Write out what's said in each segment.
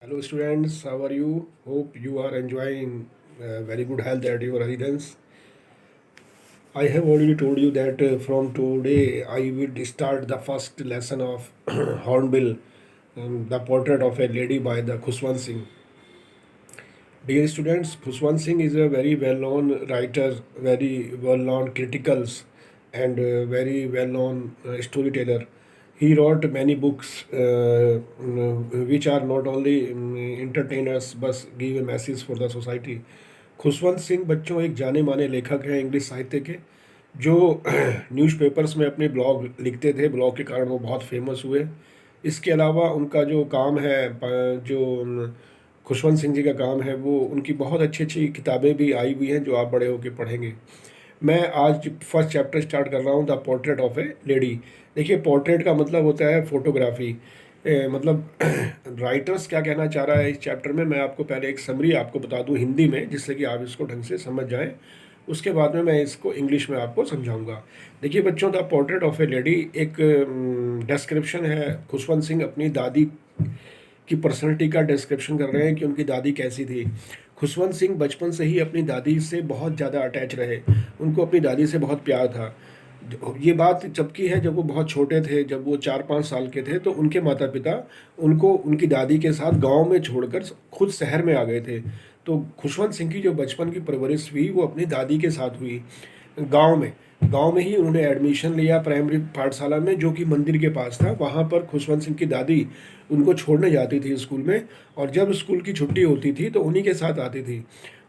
Hello students, how are you? Hope you are enjoying very good health at your residence. I have already told you that from today I will start the first lesson of Hornbill, the portrait of a lady by the Khuswant Singh. Dear students, Khuswant Singh is a very well-known writer, very well-known criticals, and very well-known storyteller. He wrote many books which are not only entertain us but give a message for the society. Khushwant Singh बच्चों एक जाने माने लेखक हैं English साहित्य के, जो newspapers में अपने ब्लॉग लिखते थे। ब्लॉग के कारण वो बहुत फेमस हुए। इसके अलावा उनका जो काम है जो खुशवंत सिंह जी का काम है, वो उनकी बहुत अच्छी अच्छी किताबें भी आई हुई हैं जो आप बड़े होकर पढ़ेंगे। मैं आज फर्स्ट चैप्टर स्टार्ट कर रहा हूँ, the portrait of A lady. देखिए, पोर्ट्रेट का मतलब होता है फोटोग्राफी। मतलब राइटर्स क्या कहना चाह रहा है इस चैप्टर में, मैं आपको पहले एक समरी आपको बता दूं हिंदी में, जिससे कि आप इसको ढंग से समझ जाएं। उसके बाद में मैं इसको इंग्लिश में आपको समझाऊंगा। देखिए बच्चों, the portrait of A lady एक डिस्क्रिप्शन है। खुशवंत सिंह अपनी दादी की पर्सनैलिटी का डिस्क्रिप्शन कर रहे हैं कि उनकी दादी कैसी थी। खुशवंत सिंह बचपन से ही अपनी दादी से बहुत ज़्यादा अटैच रहे। उनको अपनी दादी से बहुत प्यार था। ये बात जब की है जब वो बहुत छोटे थे, जब वो 4-5 साल के थे, तो उनके माता पिता उनको उनकी दादी के साथ गांव में छोड़कर खुद शहर में आ गए थे। तो खुशवंत सिंह की जो बचपन की परवरिश हुई वो अपनी दादी के साथ हुई गांव में। गांव में ही उन्होंने एडमिशन लिया प्राइमरी पाठशाला में, जो कि मंदिर के पास था। वहाँ पर खुशवंत सिंह की दादी उनको छोड़ने जाती थी स्कूल में, और जब स्कूल की छुट्टी होती थी तो उन्हीं के साथ आती थी।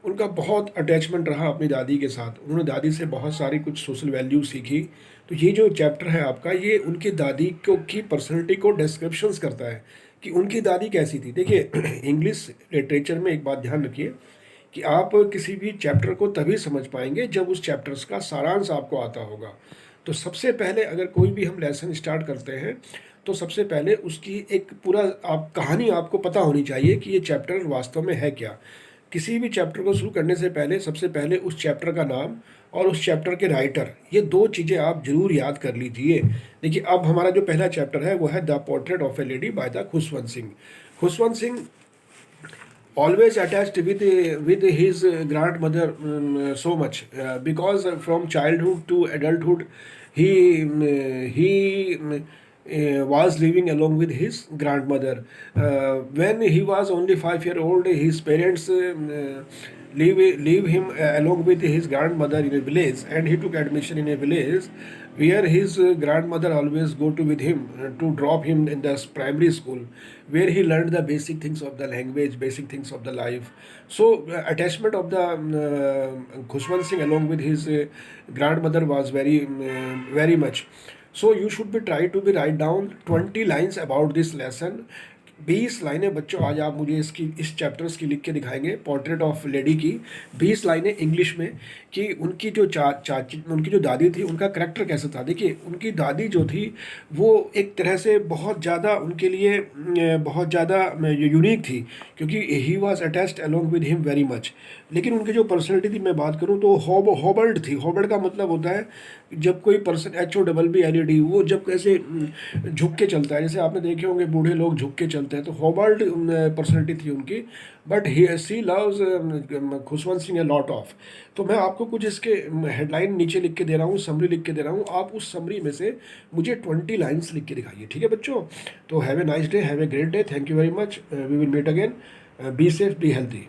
उनका बहुत अटैचमेंट रहा अपनी दादी के साथ। उन्होंने दादी से बहुत सारी कुछ सोशल वैल्यू सीखी। तो ये जो चैप्टर है आपका, ये उनकी दादी को की पर्सनैलिटी को डिस्क्रिप्शंस करता है कि उनकी दादी कैसी थी। देखिए इंग्लिश लिटरेचर में एक बात ध्यान रखिए कि आप किसी भी चैप्टर को तभी समझ पाएंगे जब उस चैप्टर्स का सारांश आपको आता होगा। तो सबसे पहले अगर कोई भी हम लेसन स्टार्ट करते हैं तो सबसे पहले उसकी एक पूरा आप कहानी आपको पता होनी चाहिए कि ये चैप्टर वास्तव में है क्या। किसी भी चैप्टर को शुरू करने से पहले सबसे पहले उस चैप्टर का नाम और उस चैप्टर के राइटर, ये दो चीज़ें आप जरूर याद कर लीजिए। देखिए, अब हमारा जो पहला चैप्टर है वो है the portrait of A lady by the Khushwant Singh. Khushwant Singh always attached with his grandmother so much, because from childhood to adulthood he was living along with his grandmother. When he was only 5 years old, his parents leave him along with his grandmother in a village, and he took admission in a village where his grandmother always go to with him to drop him in the primary school, where he learned the basic things of the language, basic things of the life. So attachment of the Khushwant Singh along with his grandmother was very much. So you should be try to be write down 20 lines about this lesson। 20 लाइनें बच्चों आज आप मुझे इस chapters की लिख के दिखाएंगे, पोर्ट्रेट ऑफ लेडी की 20 लाइनें इंग्लिश में, कि उनकी जो चाची उनकी जो दादी थी उनका करैक्टर कैसा था। देखिए, उनकी दादी जो थी वो एक तरह से बहुत ज़्यादा उनके लिए बहुत ज़्यादा यूनिक थी, क्योंकि he was attached along with him very much. लेकिन उनकी जो पर्सनैलिटी थी मैं बात करूँ तो हॉबल्ड थी। हॉबल्ड का मतलब होता है जब कोई पर्सन HOLLED, वो जब कैसे झुक के चलता है, जैसे आपने देखे होंगे बूढ़े लोग झुक के चलते हैं, तो हॉबल्ड पर्सनैलिटी थी उनकी। But she loves Khushwant Singh a lot of. तो मैं आपको कुछ इसके हेडलाइन नीचे लिख के दे रहा हूँ, समरी लिख के दे रहा हूँ। आप उस समरी में से मुझे 20 लाइन्स लिख के दिखाइए, ठीक है बच्चों। तो have a nice day, have a great day, thank you very much, we will meet again, be safe, be healthy.